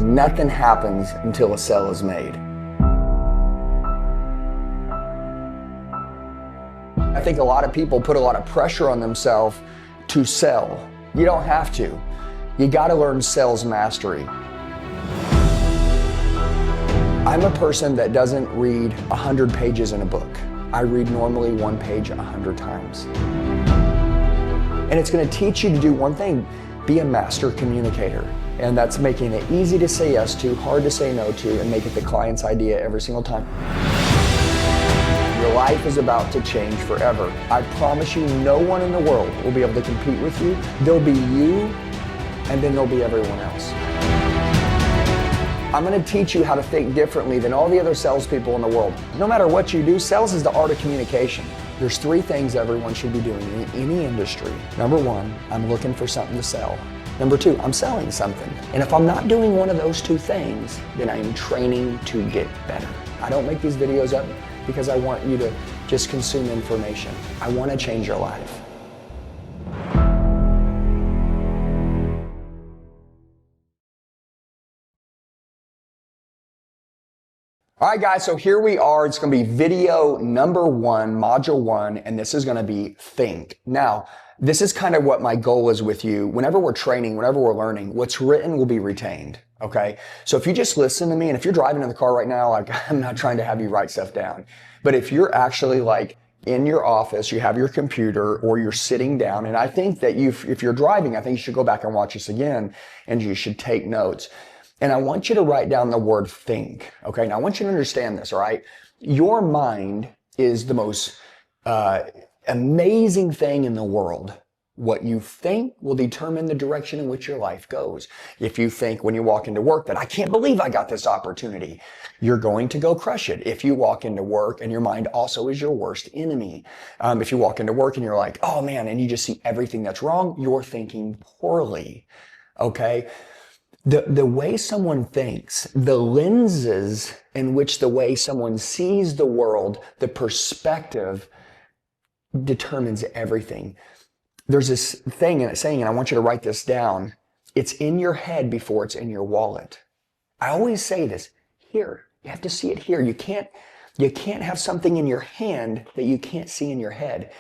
Nothing happens until a sale is made. I think a lot of people put a lot of pressure on themselves to sell. You don't have to. You got to learn sales mastery. I'm a person that doesn't read 100 pages in a book. I read normally one page 100 times. And it's going to teach you to do one thing, be a master communicator. And that's making it easy to say yes to, hard to say no to, and make it the client's idea every single time. Your life is about to change forever. I promise you, no one in the world will be able to compete with you. There'll be you, and then there'll be everyone else. I'm going to teach you how to think differently than all the other salespeople in the world. No matter what you do, sales is the art of communication. There's 3 things everyone should be doing in any industry. Number 1, I'm looking for something to sell. Number 2, I'm selling something. And if I'm not doing one of those 2 things, then I'm training to get better. I don't make these videos up because I want you to just consume information. I want to change your life. All right, guys, so here we are. It's going to be video number 1, module 1, and this is going to be think. Now, this is kind of what my goal is with you. Whenever we're training, whenever we're learning, what's written will be retained, okay? So if you just listen to me, and if you're driving in the car right now, like, I'm not trying to have you write stuff down. But if you're actually like in your office, you have your computer, or you're sitting down, and I think that if you're driving, I think you should go back and watch this again, and you should take notes. And I want you to write down the word think, okay? Now I want you to understand this, all right? Your mind is the most amazing thing in the world. What you think will determine the direction in which your life goes. If you think when you walk into work that I can't believe I got this opportunity, you're going to go crush it. If you walk into work and your mind also is your worst enemy. If you walk into work and you're like, oh man, and you just see everything that's wrong, you're thinking poorly, okay? The way someone thinks, the lenses in which the way someone sees the world, the perspective determines everything. There's this thing and saying, and I want you to write this down. It's in your head before it's in your wallet. I always say this, here, you have to see it here. You can't have something in your hand that you can't see in your head.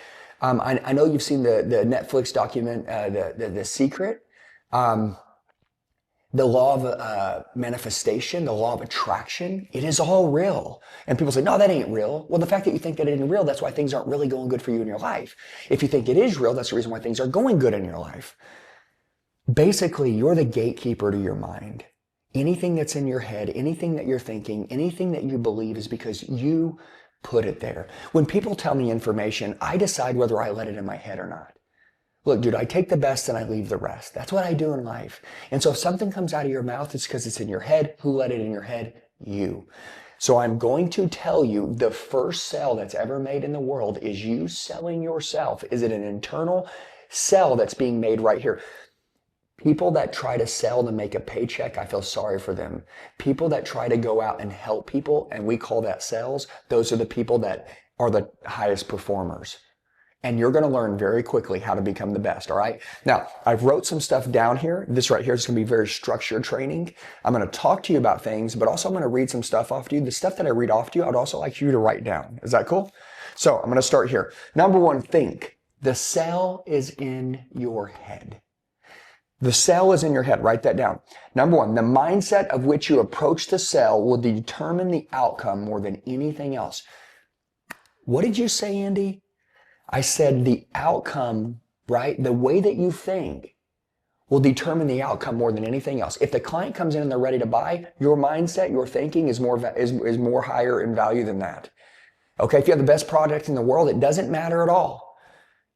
I know you've seen the Netflix document, The Secret. The law of manifestation, the law of attraction, it is all real. And people say, no, that ain't real. Well, the fact that you think that it ain't real, that's why things aren't really going good for you in your life. If you think it is real, that's the reason why things are going good in your life. Basically, you're the gatekeeper to your mind. Anything that's in your head, anything that you're thinking, anything that you believe is because you put it there. When people tell me information, I decide whether I let it in my head or not. Look, dude, I take the best and I leave the rest. That's what I do in life. And so if something comes out of your mouth, it's because it's in your head. Who let it in your head? You. So I'm going to tell you the first sale that's ever made in the world is you selling yourself. Is it an internal sell that's being made right here? People that try to sell to make a paycheck, I feel sorry for them. People that try to go out and help people, and we call that sales, those are the people that are the highest performers. And you're going to learn very quickly how to become the best, all right? Now, I've wrote some stuff down here. This right here is going to be very structured training. I'm going to talk to you about things, but also I'm going to read some stuff off to you. The stuff that I read off to you, I'd also like you to write down. Is that cool? So I'm going to start here. Number 1, think. The sell is in your head. The sell is in your head. Write that down. Number 1, the mindset of which you approach the sell will determine the outcome more than anything else. What did you say, Andy? I said the outcome, right? The way that you think will determine the outcome more than anything else. If the client comes in and they're ready to buy, your mindset, your thinking is more higher in value than that. Okay, if you have the best product in the world, it doesn't matter at all.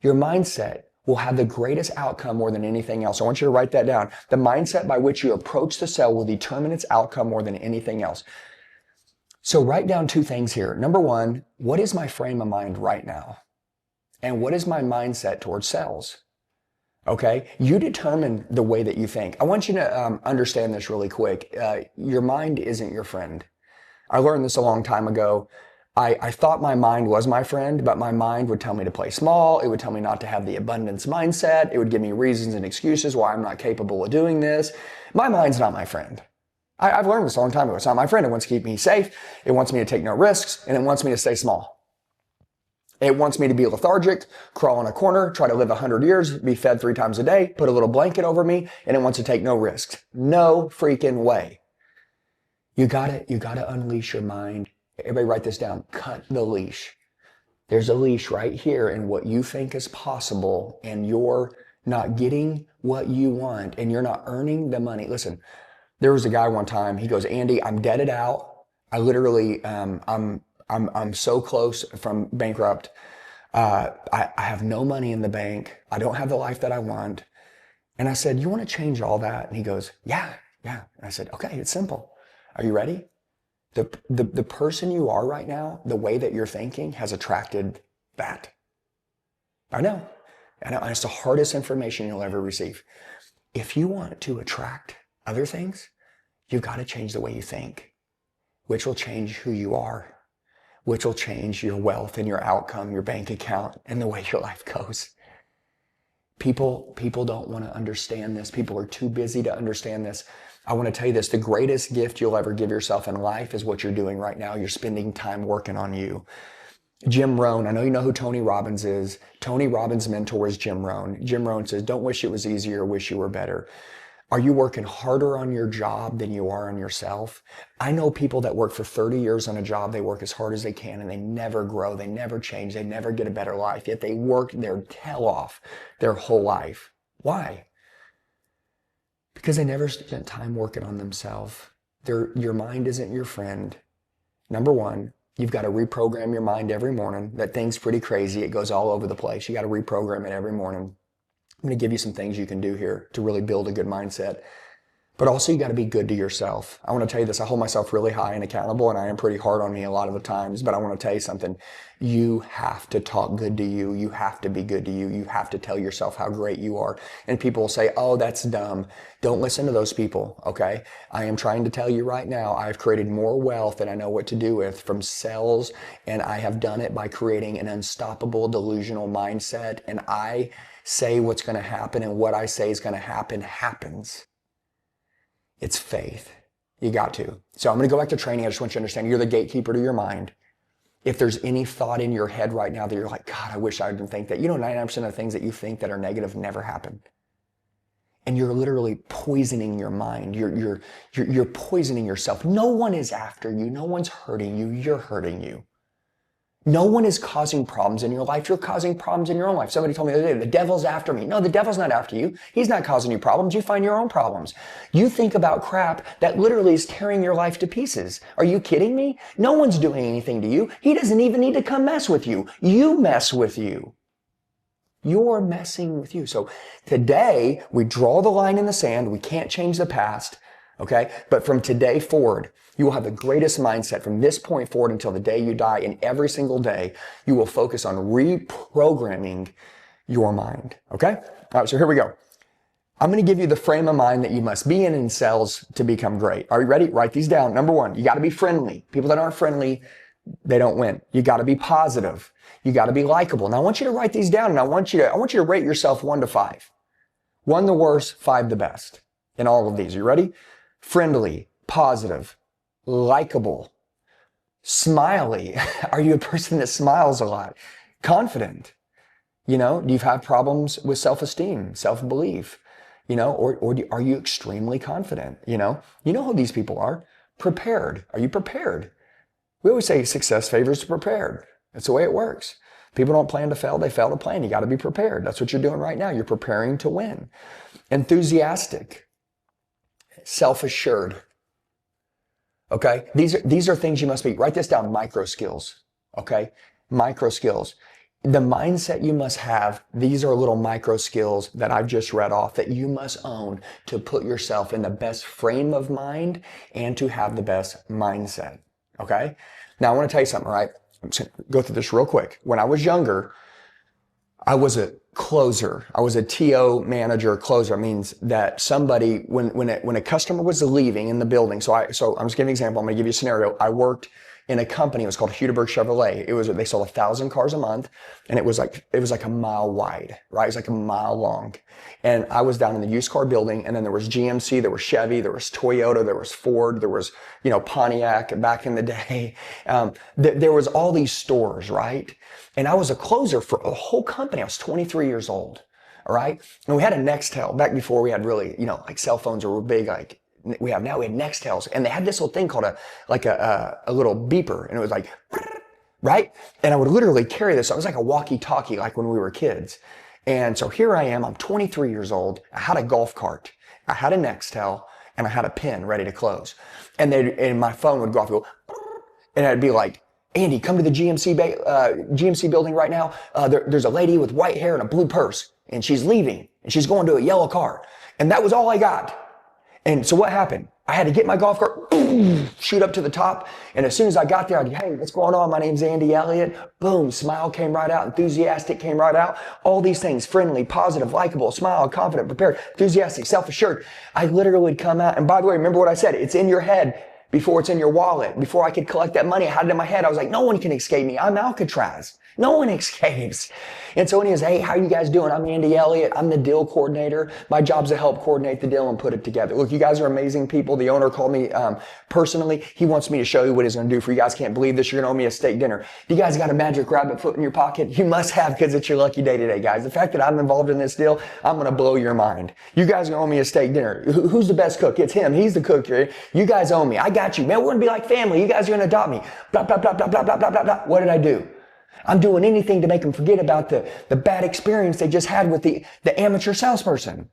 Your mindset will have the greatest outcome more than anything else. I want you to write that down. The mindset by which you approach the sale will determine its outcome more than anything else. So write down 2 things here. Number 1, what is my frame of mind right now? And what is my mindset towards sales? Okay, you determine the way that you think. I want you to understand this really quick. Your mind isn't your friend. I learned this a long time ago. I thought my mind was my friend, but my mind would tell me to play small. It would tell me not to have the abundance mindset. It would give me reasons and excuses why I'm not capable of doing this. My mind's not my friend. I've learned this a long time ago. It's not my friend. It wants to keep me safe. It wants me to take no risks, and it wants me to stay small. It wants me to be lethargic, crawl in a corner, try to live 100 years, be fed 3 times a day, put a little blanket over me, and it wants to take no risks. No freaking way. You gotta unleash your mind. Everybody write this down. Cut the leash. There's a leash right here in what you think is possible, and you're not getting what you want, and you're not earning the money. Listen, there was a guy one time, he goes, Andy, I'm deaded out. I literally, I'm so close from bankrupt. I have no money in the bank. I don't have the life that I want. And I said, you want to change all that? And he goes, yeah. And I said, okay, it's simple. Are you ready? The person you are right now, the way that you're thinking has attracted that. I know. It's the hardest information you'll ever receive. If you want to attract other things, you've got to change the way you think, which will change who you are, which will change your wealth and your outcome, your bank account, and the way your life goes. People don't want to understand this. People are too busy to understand this. I want to tell you this, the greatest gift you'll ever give yourself in life is what you're doing right now. You're spending time working on you. Jim Rohn, I know you know who Tony Robbins is. Tony Robbins' mentor is Jim Rohn. Jim Rohn says, don't wish it was easier, wish you were better. Are you working harder on your job than you are on yourself? I know people that work for 30 years on a job, they work as hard as they can and they never grow, they never change, they never get a better life, yet they work their tail off their whole life. Why? Because they never spent time working on themselves. Your mind isn't your friend. Number one, you've got to reprogram your mind every morning. That thing's pretty crazy. It goes all over the place. You got to reprogram it every morning. I'm going to give you some things you can do here to really build a good mindset. But also you got to be good to yourself. I want to tell you this, I hold myself really high and accountable, and I am pretty hard on me a lot of the times, but I want to tell you something. You have to talk good to you. You have to be good to you. You have to tell yourself how great you are. And people will say, oh, that's dumb. Don't listen to those people, okay? I am trying to tell you right now, I've created more wealth than I know what to do with from sales, and I have done it by creating an unstoppable delusional mindset, and I say what's going to happen, and what I say is going to happen happens. It's faith. You got to. So I'm going to go back to training. I just want you to understand you're the gatekeeper to your mind. If there's any thought in your head right now that you're like, God, I wish I didn't think that. 99% of the things that you think that are negative never happen. And you're literally poisoning your mind. You're poisoning yourself. No one is after you. No one's hurting you. You're hurting you. No one is causing problems in your life. You're causing problems in your own life. Somebody told me the other day, the devil's after me. No, the devil's not after you. He's not causing you problems. You find your own problems. You think about crap that literally is tearing your life to pieces. Are you kidding me? No one's doing anything to you. He doesn't even need to come mess with you. You mess with you. You're messing with you. So today, we draw the line in the sand. We can't change the past. Okay? But from today forward, you will have the greatest mindset from this point forward until the day you die. And every single day, you will focus on reprogramming your mind. Okay? All right, so here we go. I'm going to give you the frame of mind that you must be in sales to become great. Are you ready? Write these down. Number one, you got to be friendly. People that aren't friendly, they don't win. You got to be positive. You got to be likable. Now, I want you to write these down, and I want you to rate yourself 1 to 5. 1 the worst, 5 the best in all of these. You ready? Friendly, positive, likable, smiley. Are you a person that smiles a lot? Confident. Do you have problems with self-esteem, self-belief? Or are you extremely confident? You know who these people are. Prepared. Are you prepared? We always say success favors the prepared. That's the way it works. People don't plan to fail, they fail to plan. You got to be prepared. That's what you're doing right now. You're preparing to win. Enthusiastic. Self-assured. Okay? These are things you must be. Write this down, micro skills. Okay? Micro skills. The mindset you must have, these are little micro skills that I've just read off that you must own to put yourself in the best frame of mind and to have the best mindset. Okay? Now I want to tell you something, right? I'm just going to go through this real quick. When I was younger, I was a closer. I was a TO manager closer. It means that somebody, when a customer was leaving in the building, so I'm just giving an example. I'm going to give you a scenario. I worked in a company. It was called Hudeberg Chevrolet. They sold 1,000 cars a month, and it was like a mile wide, right? It was like a mile long. And I was down in the used car building, and then there was GMC, there was Chevy, there was Toyota, there was Ford, there was, Pontiac back in the day. There was all these stores, right? And I was a closer for a whole company. I was 23 years old. All right. And we had a Nextel back before we had really, like cell phones were big like we have now. We had Nextels, and they had this little thing called a little beeper, and it was like, right? And I would literally carry this. It was like a walkie-talkie, like when we were kids. And so here I am. I'm 23 years old. I had a golf cart. I had a Nextel, and I had a pin ready to close. And my phone would go off, and I'd be like, Andy, come to the GMC building right now. There's a lady with white hair and a blue purse, and she's leaving, and she's going to a yellow car. And that was all I got. And so what happened? I had to get my golf cart, boom, shoot up to the top. And as soon as I got there, I'd go, hey, what's going on? My name's Andy Elliott. Boom, smile came right out. Enthusiastic came right out. All these things, friendly, positive, likable, smile, confident, prepared, enthusiastic, self-assured. I literally would come out. And by the way, remember what I said? It's in your head before it's in your wallet. Before I could collect that money, I had it in my head. I was like, no one can escape me. I'm Alcatraz. No one escapes. And so when he was, hey, how are you guys doing? I'm Andy Elliott. I'm the deal coordinator. My job's to help coordinate the deal and put it together. Look, you guys are amazing people. The owner called me personally. He wants me to show you what he's going to do for you. You guys can't believe this. You're going to owe me a steak dinner. You guys got a magic rabbit foot in your pocket? You must have, because it's your lucky day today, guys. The fact that I'm involved in this deal, I'm going to blow your mind. You guys are going to owe me a steak dinner. Who's the best cook? It's him. He's the cook here. You guys owe me. I got you. Man, we're going to be like family. You guys are going to adopt me. Blah, blah, blah, blah, blah, blah, blah, blah, blah. What did I do? I'm doing anything to make them forget about the bad experience they just had with the amateur salesperson.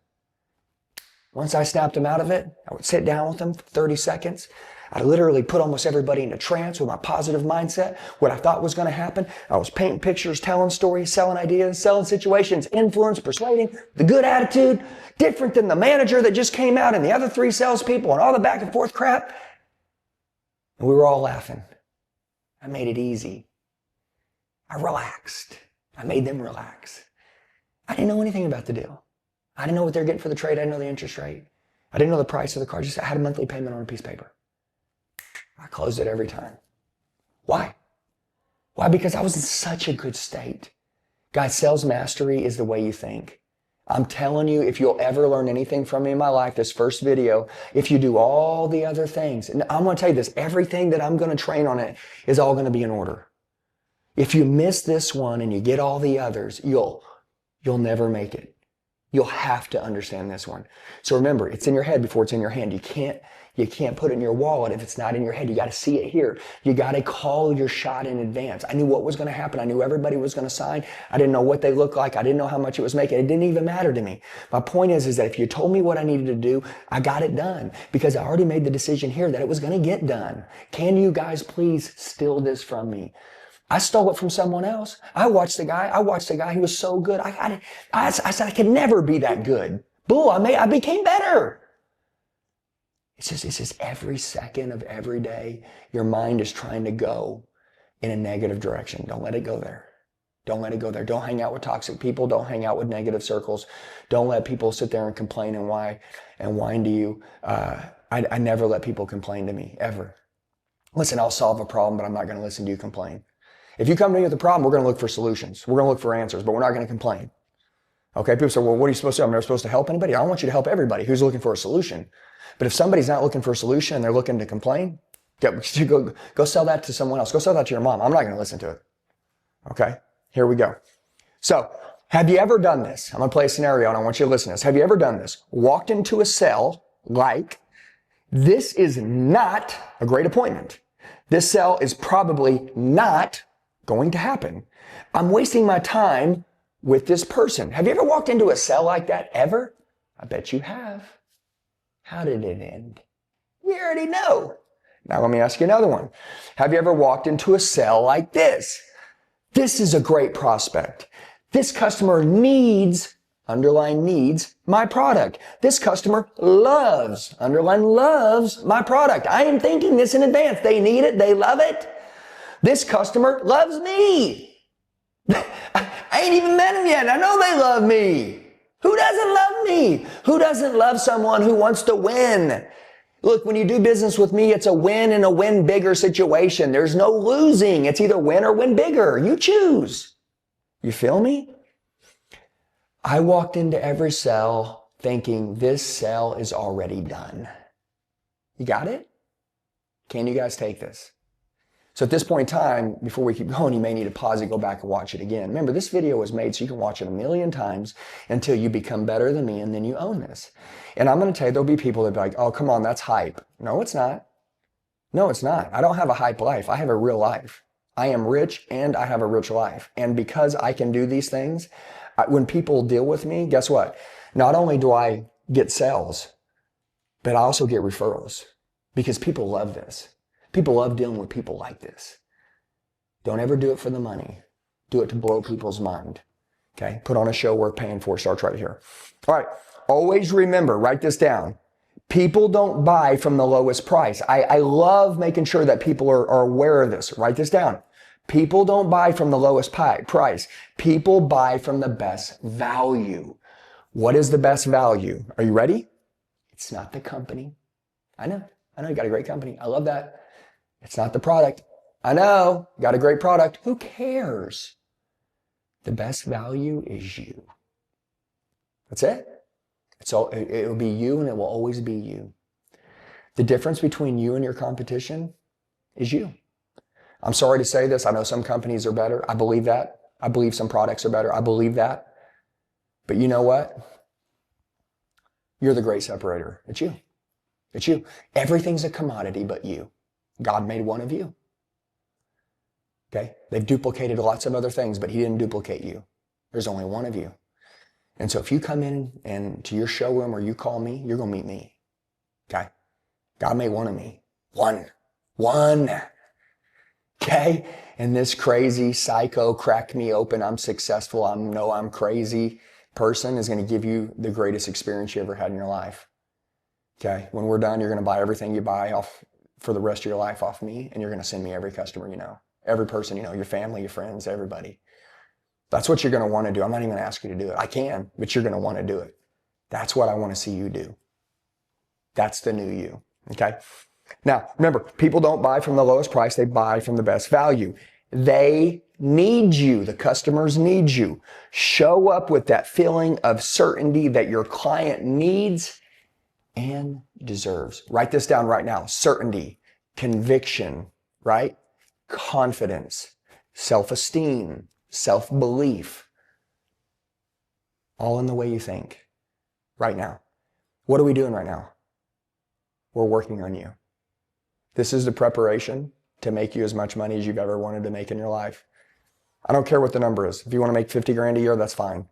Once I snapped them out of it, I would sit down with them for 30 seconds. I literally put almost everybody in a trance with my positive mindset, what I thought was going to happen. I was painting pictures, telling stories, selling ideas, selling situations, influence, persuading, the good attitude, different than the manager that just came out and the other 3 salespeople and all the back and forth crap. And we were all laughing. I made it easy. I relaxed. I made them relax. I didn't know anything about the deal. I didn't know what they're getting for the trade. I didn't know the interest rate. I didn't know the price of the car. Just I had a monthly payment on a piece of paper. I closed it every time. Why? Why? Because I was in such a good state. Guys, sales mastery is the way you think. I'm telling you, if you'll ever learn anything from me in my life, this first video, if you do all the other things, and I'm going to tell you this, everything that I'm going to train on it is all going to be in order. If you miss this one and you get all the others, you'll never make it. You'll have to understand this one. So remember, it's in your head before it's in your hand. You can't put it in your wallet if it's not in your head. You got to see it here. You got to call your shot in advance. I knew what was going to happen. I knew everybody was going to sign. I didn't know what they looked like. I didn't know how much it was making. It didn't even matter to me. My point is that if you told me what I needed to do, I got it done because I already made the decision here that it was going to get done. Can you guys please steal this from me? I stole it from someone else. I watched the guy. He was so good. I said I could never be that good. Bull, I became better. It's just every second of every day, your mind is trying to go in a negative direction. Don't let it go there. Don't let it go there. Don't hang out with toxic people. Don't hang out with negative circles. Don't let people sit there and complain and whine to you. I never let people complain to me, ever. Listen, I'll solve a problem, but I'm not going to listen to you complain. If you come to me with a problem, we're going to look for solutions. We're going to look for answers, but we're not going to complain. Okay? People say, well, what are you supposed to do? I'm never supposed to help anybody. I want you to help everybody who's looking for a solution. But if somebody's not looking for a solution and they're looking to complain, go sell that to someone else. Go sell that to your mom. I'm not going to listen to it. Okay? Here we go. So, have you ever done this? I'm going to play a scenario and I want you to listen to this. Have you ever done this? Walked into a cell like, this is not a great appointment. This cell is probably not going to happen. I'm wasting my time with this person. Have you ever walked into a cell like that ever? I bet you have. How did it end? We already know. Now let me ask you another one. Have you ever walked into a cell like this? This is a great prospect. This customer needs, underline needs, my product. This customer loves, underline loves my product. I am thinking this in advance. They need it. They love it. This customer loves me. I ain't even met them yet. I know they love me. Who doesn't love me? Who doesn't love someone who wants to win? Look, when you do business with me, it's a win and a win bigger situation. There's no losing. It's either win or win bigger. You choose. You feel me? I walked into every sale thinking this sale is already done. You got it? Can you guys take this? So at this point in time, before we keep going, you may need to pause it, go back and watch it again. Remember, this video was made so you can watch it a million times until you become better than me and then you own this. And I'm going to tell you, there'll be people that be like, oh, come on, that's hype. No, it's not. No, it's not. I don't have a hype life. I have a real life. I am rich and I have a rich life. And because I can do these things, when people deal with me, guess what? Not only do I get sales, but I also get referrals because people love this. People love dealing with people like this. Don't ever do it for the money. Do it to blow people's mind. Okay? Put on a show worth paying for. Starts right here. All right. Always remember, write this down. People don't buy from the lowest price. I love making sure that people are aware of this. Write this down. People don't buy from the lowest price. People buy from the best value. What is the best value? Are you ready? It's not the company. I know you got a great company. I love that. It's not the product. I know, got a great product. Who cares? The best value is you. That's it. It will be you and it will always be you. The difference between you and your competition is you. I'm sorry to say this. I know some companies are better. I believe that. I believe some products are better. I believe that. But you know what? You're the great separator. It's you. It's you. Everything's a commodity but you. God made one of you. Okay? They've duplicated lots of other things, but he didn't duplicate you. There's only one of you. And so if you come in and to your showroom or you call me, you're going to meet me. Okay? God made one of me. One. Okay? And this crazy psycho crack me open, I'm successful, I'm crazy person is going to give you the greatest experience you ever had in your life. Okay? When we're done, you're going to buy everything you buy off for the rest of your life off me, and you're going to send me every customer you know, every person you know, your family, your friends, everybody. That's what you're going to want to do. I'm not even going to ask you to do it. I can, but you're going to want to do it. That's what I want to see you do. That's the new you. Okay? Now, remember, people don't buy from the lowest price. They buy from the best value. They need you. The customers need you. Show up with that feeling of certainty that your client needs and deserves. Write this down right now. Certainty, conviction, right? Confidence, self-esteem, self-belief. All in the way you think right now. What are we doing right now? We're working on you. This is the preparation to make you as much money as you've ever wanted to make in your life. I don't care what the number is. If you want to make 50 grand a year, that's fine.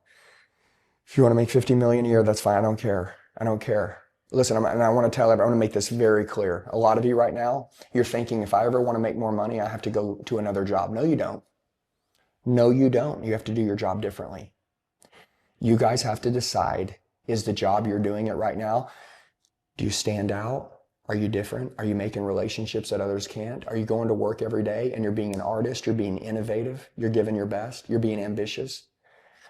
If you want to make 50 million a year, that's fine. I don't care. I don't care. Listen, and I want to tell everyone, I want to make this very clear. A lot of you right now, you're thinking, if I ever want to make more money, I have to go to another job. No, you don't. No, you don't. You have to do your job differently. You guys have to decide, is the job you're doing it right now, do you stand out? Are you different? Are you making relationships that others can't? Are you going to work every day and you're being an artist? You're being innovative? You're giving your best? You're being ambitious?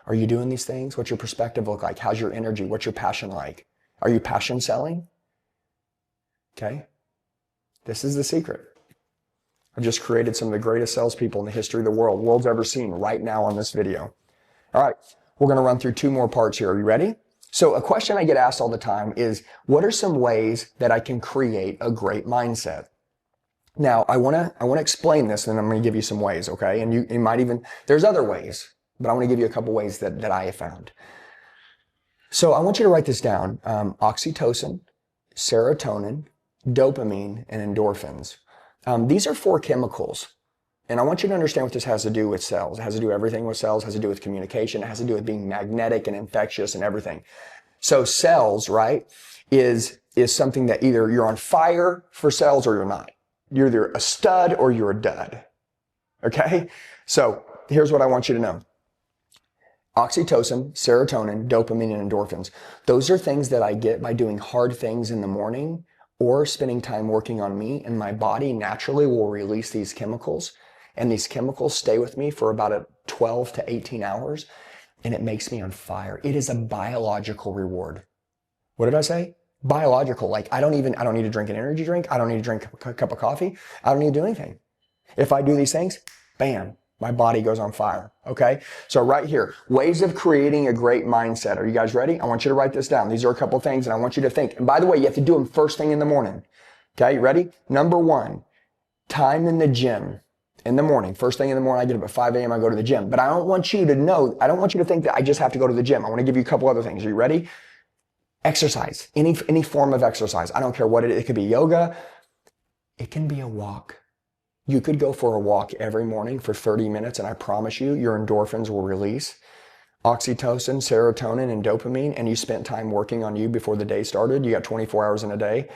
Are you doing these things? What's your perspective look like? How's your energy? What's your passion like? Are you passion selling? Okay. This is the secret. I've just created some of the greatest salespeople in the history of the world's ever seen right now on this video. All right. We're going to run through two more parts here. Are you ready? So a question I get asked all the time is, what are some ways that I can create a great mindset? Now, I want to explain this, and I'm going to give you some ways, okay? And you might even, there's other ways, but I want to give you a couple ways that I have found. So I want you to write this down. Oxytocin, serotonin, dopamine, and endorphins. These are 4 chemicals. And I want you to understand what this has to do with cells. It has to do everything with cells. It has to do with communication. It has to do with being magnetic and infectious and everything. So cells, right, is something that either you're on fire for cells or you're not. You're either a stud or you're a dud. Okay? So here's what I want you to know. Oxytocin, serotonin, dopamine, and endorphins. Those are things that I get by doing hard things in the morning or spending time working on me, and my body naturally will release these chemicals. And these chemicals stay with me for about 12 to 18 hours, and it makes me on fire. It is a biological reward. What did I say? biological. Like I don't need to drink an energy drink. I don't need to drink a cup of coffee. I don't need to do anything. If I do these things, bam, my body goes on fire. Okay. So right here, ways of creating a great mindset. Are you guys ready? I want you to write this down. These are a couple things and I want you to think. And by the way, you have to do them first thing in the morning. Okay. You ready? Number one, time in the gym. In the morning, first thing in the morning, I get up at 5 a.m. I go to the gym. But I don't want you to think that I just have to go to the gym. I want to give you a couple other things. Are you ready? Exercise, any form of exercise. I don't care what it is. It could be yoga. It can be a walk. You could go for a walk every morning for 30 minutes and I promise you, your endorphins will release oxytocin, serotonin, and dopamine, and you spent time working on you before the day started. You got 24 hours in a day.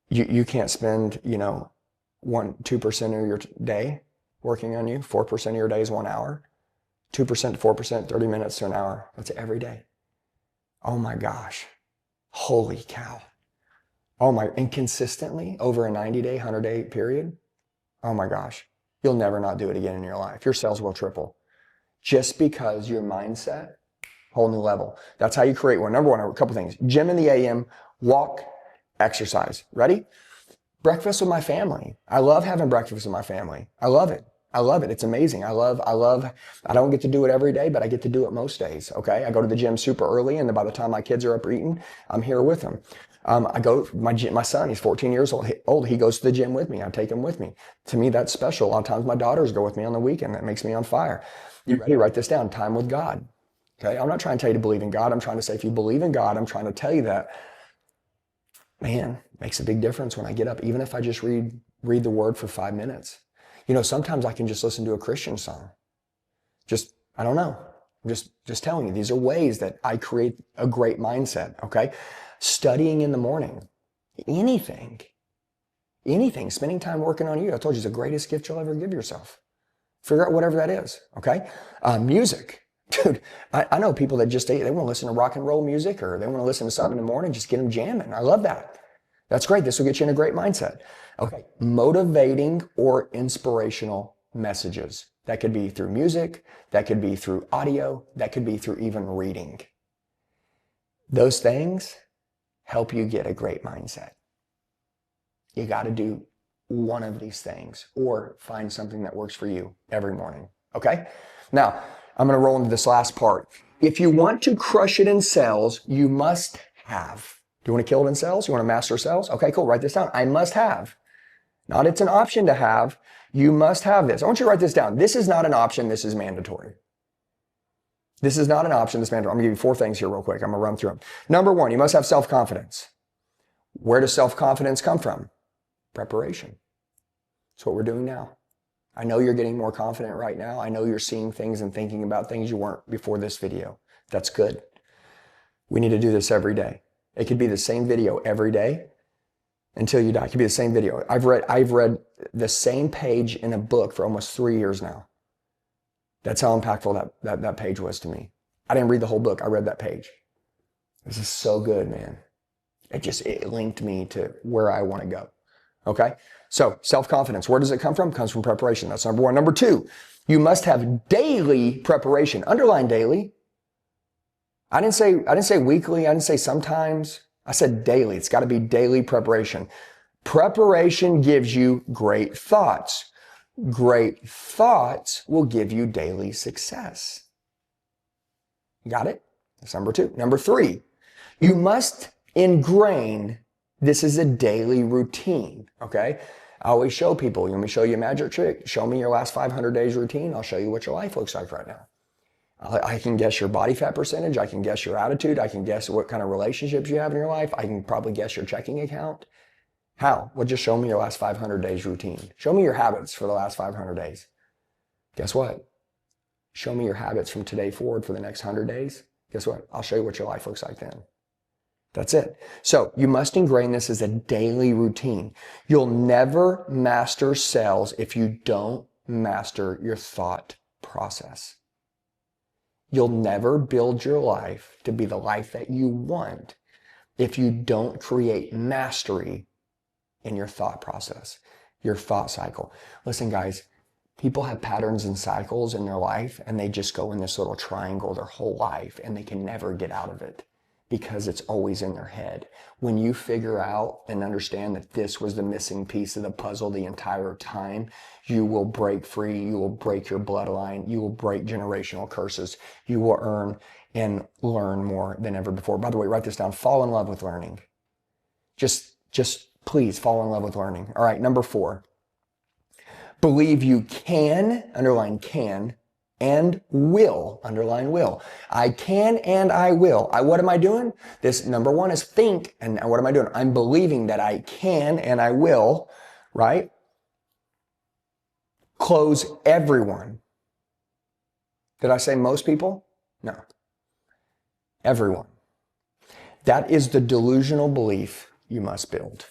You can't spend, 2% of your day working on you. 4% of your day is 1 hour. 2% to 4%, 30 minutes to an hour. That's every day. Oh my gosh. Holy cow. And consistently over a 90-day, 100-day period. Oh my gosh. You'll never not do it again in your life. Your sales will triple. Just because your mindset, whole new level. That's how you create one. Number one, a couple things. Gym in the AM, walk, exercise. Ready? Breakfast with my family. I love having breakfast with my family. I love it. It's amazing. I don't get to do it every day, but I get to do it most days. Okay. I go to the gym super early and by the time my kids are up eating, I'm here with them. My son, he's 14 years old. He goes to the gym with me. I take him with me. To me, that's special. A lot of times my daughters go with me on the weekend. That makes me on fire. You ready? Write this down. Time with God. Okay. I'm not trying to tell you to believe in God. I'm trying to say, if you believe in God, I'm trying to tell you that, man, it makes a big difference when I get up, even if I just read the word for 5 minutes. Sometimes I can just listen to a Christian song. I don't know. I'm just telling you, these are ways that I create a great mindset. Okay. Studying in the morning, anything, spending time working on you. I told you it's the greatest gift you'll ever give yourself. Figure out whatever that is. Okay. Music. Dude, I know people that they want to listen to rock and roll music or they want to listen to something in the morning, just get them jamming. I love that. That's great. This will get you in a great mindset. Okay. Motivating or inspirational messages. That could be through music. That could be through audio. That could be through even reading. Those things help you get a great mindset. You got to do one of these things or find something that works for you every morning. Okay. Now I'm going to roll into this last part. If you want to crush it in sales, you must have. Do you want to kill it in sales? You want to master sales? Okay, cool. Write this down. I must have. Not it's an option to have. You must have this. I want you to write this down. This is not an option. This is mandatory. This is not an option. This is mandatory. I'm going to give you 4 things here real quick. I'm going to run through them. Number 1, you must have self-confidence. Where does self-confidence come from? Preparation. That's what we're doing now. I know you're getting more confident right now. I know you're seeing things and thinking about things you weren't before this video. That's good. We need to do this every day. It could be the same video every day until you die. It could be the same video. I've read the same page in a book for almost 3 years now. That's how impactful that page was to me. I didn't read the whole book. I read that page. This is so good, man. It linked me to where I want to go. Okay. So self-confidence, where does it come from? It comes from preparation. That's number 1. Number 2, you must have daily preparation. Underline daily. I didn't say weekly. I didn't say sometimes. I said daily. It's got to be daily preparation. Preparation gives you great thoughts. Great thoughts will give you daily success. Got it? That's number 2. Number 3, you must ingrain this is a daily routine. Okay. I always show people, you want me to show you a magic trick? Show me your last 500 days routine. I'll show you what your life looks like right now. I can guess your body fat percentage. I can guess your attitude. I can guess what kind of relationships you have in your life. I can probably guess your checking account. How? Well, just show me your last 500 days routine. Show me your habits for the last 500 days. Guess what? Show me your habits from today forward for the next 100 days. Guess what? I'll show you what your life looks like then. That's it. So you must ingrain this as a daily routine. You'll never master sales if you don't master your thought process. You'll never build your life to be the life that you want if you don't create mastery in your thought process, your thought cycle. Listen, guys, people have patterns and cycles in their life and they just go in this little triangle their whole life and they can never get out of it. because it's always in their head. When you figure out and understand that this was the missing piece of the puzzle the entire time, you will break free, you will break your bloodline, you will break generational curses, you will earn and learn more than ever before. By the way, write this down. Fall in love with learning. Just please fall in love with learning. All right, number 4. Believe you can, underline can, and will, underline will. I can and I will. What am I doing? This number 1 is think, and what am I doing? I'm believing that I can and I will, right? Close everyone. Did I say most people? No. Everyone. That is the delusional belief you must build.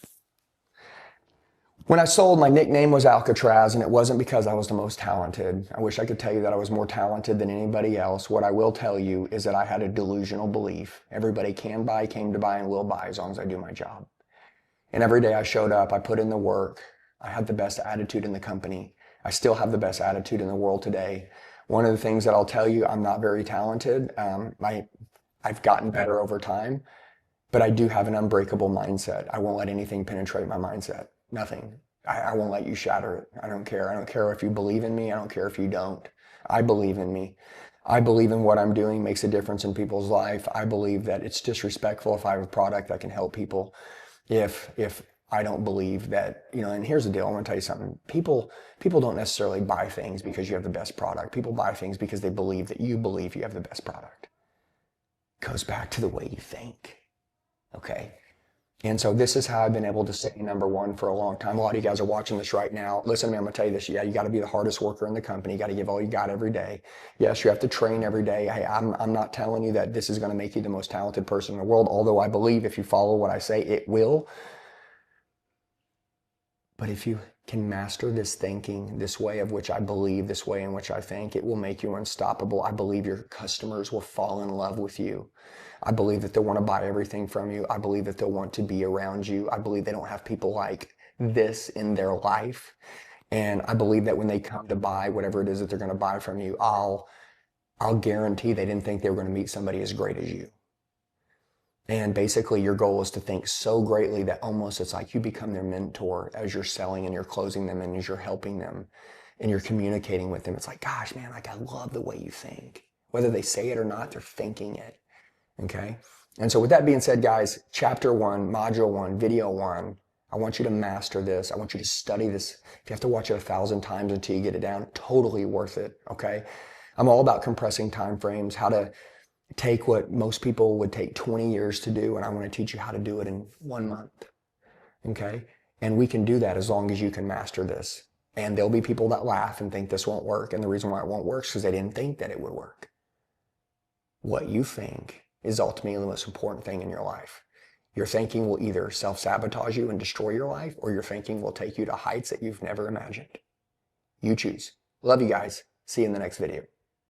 When I sold, my nickname was Alcatraz, and it wasn't because I was the most talented. I wish I could tell you that I was more talented than anybody else. What I will tell you is that I had a delusional belief. Everybody can buy, came to buy, and will buy as long as I do my job. And every day I showed up, I put in the work. I had the best attitude in the company. I still have the best attitude in the world today. One of the things that I'll tell you, I'm not very talented. I've gotten better over time, but I do have an unbreakable mindset. I won't let anything penetrate my mindset. Nothing. I won't let you shatter it. I don't care. I don't care if you believe in me. I don't care if you don't. I believe in me. I believe in what I'm doing makes a difference in people's life. I believe that it's disrespectful if I have a product that can help people. If I don't believe that, and here's the deal. I want to tell you something. People don't necessarily buy things because you have the best product. People buy things because they believe that you believe you have the best product. Goes back to the way you think. Okay. And so this is how I've been able to stay number 1 for a long time. A lot of you guys are watching this right now. Listen to me, I'm going to tell you this. Yeah, you got to be the hardest worker in the company. You got to give all you got every day. Yes, you have to train every day. Hey, I'm not telling you that this is going to make you the most talented person in the world, although I believe if you follow what I say, it will. But if you can master this thinking, this way of which I believe, this way in which I think, it will make you unstoppable. I believe your customers will fall in love with you. I believe that they'll want to buy everything from you. I believe that they'll want to be around you. I believe they don't have people like this in their life. And I believe that when they come to buy whatever it is that they're going to buy from you, I'll guarantee they didn't think they were going to meet somebody as great as you. And basically your goal is to think so greatly that almost it's like you become their mentor as you're selling and you're closing them and as you're helping them and you're communicating with them. It's like, gosh, man, like I love the way you think. Whether they say it or not, they're thinking it. Okay. And so with that being said, guys, chapter 1, module 1, video 1, I want you to master this. I want you to study this. If you have to watch it 1,000 times until you get it down, totally worth it. Okay. I'm all about compressing time frames, how to take what most people would take 20 years to do, and I want to teach you how to do it in 1 month. Okay. And we can do that as long as you can master this. And there'll be people that laugh and think this won't work. And the reason why it won't work is because they didn't think that it would work. What you think is ultimately the most important thing in your life. Your thinking will either self-sabotage you and destroy your life, or your thinking will take you to heights that you've never imagined. You choose. Love you guys. See you in the next video.